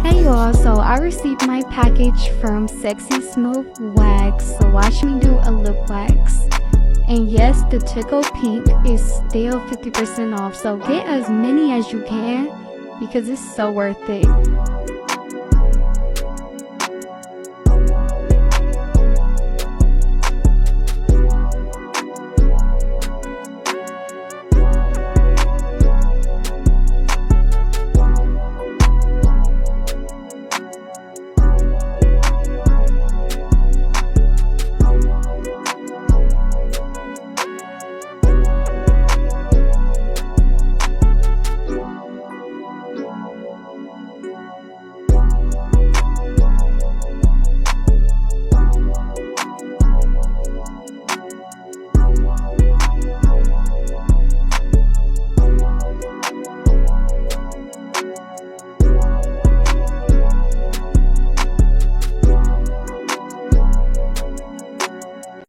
Hey y'all, so I received my package from Sexy Smooth Wax, so watch me do a lip wax. And yes, the Tickled Pink is still 50% off, so get as many as you can because it's so worth it.